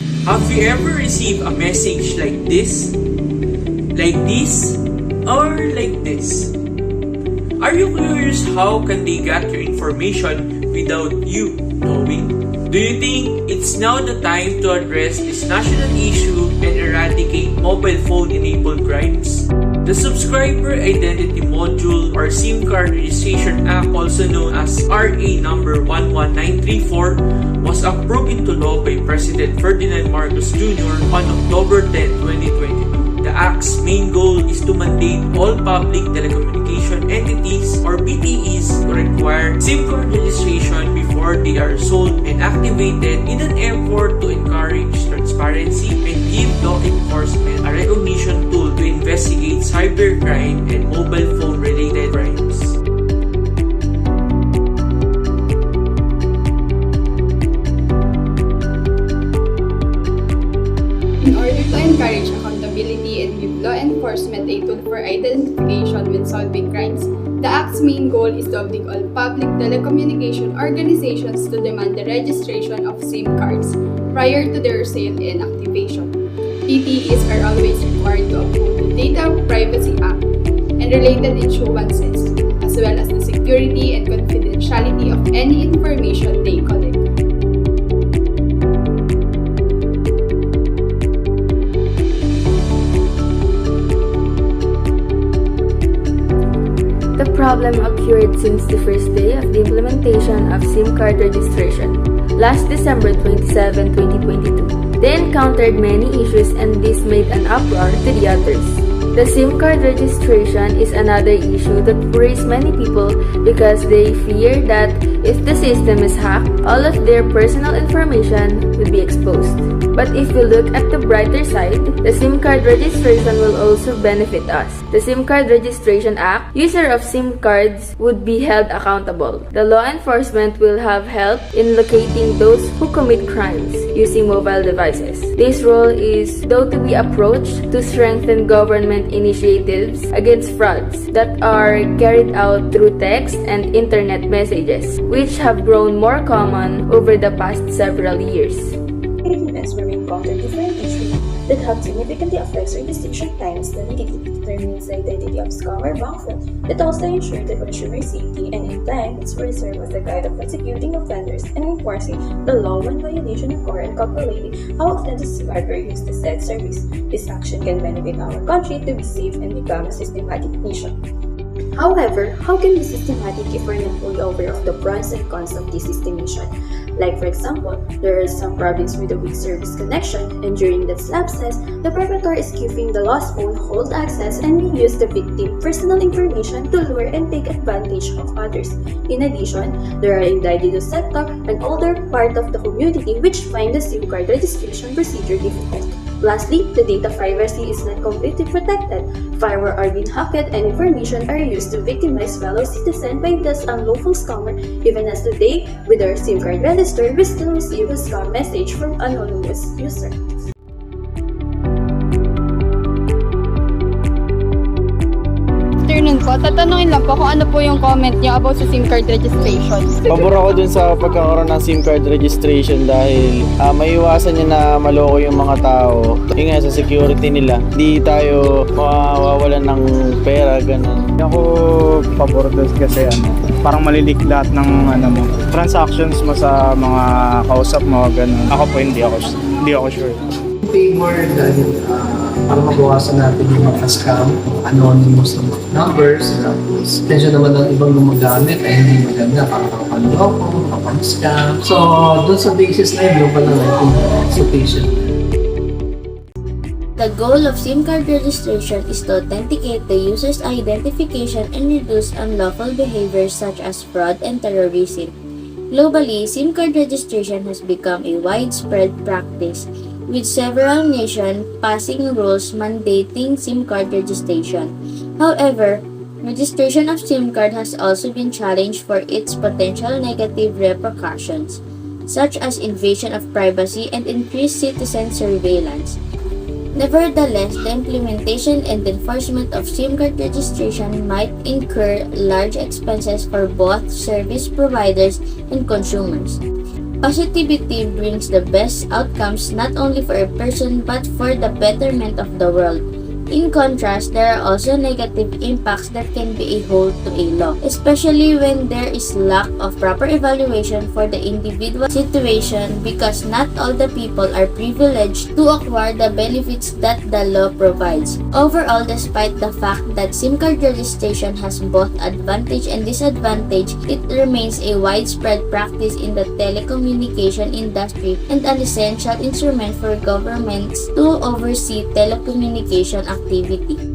Have you ever received a message like this? Like this? Or like this? Are you curious how can they get your information without you knowing? Do you think it's now the time to address this national issue and eradicate mobile phone-enabled crimes? The Subscriber Identity Module or SIM Card Registration Act, also known as RA number 11934, was approved into law by President Ferdinand Marcos Jr. on October 10, 2022. The Act's main goal is to mandate all public telecommunication entities or PTEs to require SIM card registration before they are sold and activated in an effort to encourage transparency and give law enforcement a recognition tool to investigate cybercrime and mobile phone-related crimes. In order to encourage accountability and give law enforcement a tool for identification when solving crimes, the Act's main goal is to oblige all public telecommunication organizations to demand the registration of SIM cards prior to their sale and activation. PTEs are always required to uphold the Data Privacy Act and related issuances, as well as the security and confidentiality of any information they collect. The problem occurred since the first day of the implementation of SIM card registration, last December 27, 2022. They encountered many issues and this made an uproar to the others. The SIM card registration is another issue that worries many people because they fear that if the system is hacked, all of their personal information will be exposed. But if we look at the brighter side, the SIM card registration will also benefit us. The SIM Card Registration Act, user of SIM cards would be held accountable. The law enforcement will have help in locating those who commit crimes using mobile devices. This role is though to be approached to strengthen government initiatives against frauds that are carried out through text and internet messages, which have grown more common over the past several years. Events where we encounter different issues that have significantly affects registration times, the validity determines the identity of scam or bank fraud. It also ensures the consumer safety, and in time, it's will serve as a guide of prosecuting offenders and enforcing the law when violation occurs and calculating how often the card are used to set service. This action can benefit our country to be safe and become a systematic nation. However, how can we systematic if we're not fully aware of the pros and cons of this systemation? Like for example, there are some problems with a weak service connection, and during that lapses, the perpetrator is giving the lost phone hold access and may use the victim personal information to lure and take advantage of others. In addition, there are indigenous sector, an older part of the community which find the SIM card registration procedure difficult. Lastly, the data privacy is not completely protected. Fireware are being hacked and information are used to victimize fellow citizens by this unlawful scammer. Even as today, with our SIM card register, we still receive a scam message from anonymous user. Afternoon po, tatanungin lang po kung ano po yung comment niyo about sa SIM card registration. Pabor ako dun sa pagkakaroon ng SIM card registration dahil maiwasan niya na maloko yung mga tao. Yung nga sa security nila, hindi tayo mawawalan ng pera, ganun. Ako pabor dun kasi parang malilik lahat ng transactions mo sa mga kausap mo, ganun. Ako po hindi ako sure. Favor dahil para mabawasan natin yung mga scam, anonymous numbers, tapos attention naman ng ibang gumagamit ay hindi maganda para makapanloko, makapan-scam. So, doon sa basis na yun, pala natin sa patient. The goal of SIM card registration is to authenticate the user's identification and reduce unlawful behaviors such as fraud and terrorism. Globally, SIM card registration has become a widespread practice, with several nations passing rules mandating SIM card registration. However, registration of SIM card has also been challenged for its potential negative repercussions, such as invasion of privacy and increased citizen surveillance. Nevertheless, the implementation and enforcement of SIM card registration might incur large expenses for both service providers and consumers. Positivity brings the best outcomes not only for a person but for the betterment of the world. In contrast, there are also negative impacts that can be a hold to a law, especially when there is lack of proper evaluation for the individual situation because not all the people are privileged to acquire the benefits that the law provides. Overall, despite the fact that SIM card registration has both advantage and disadvantage, it remains a widespread practice in the telecommunication industry and an essential instrument for governments to oversee telecommunication activity.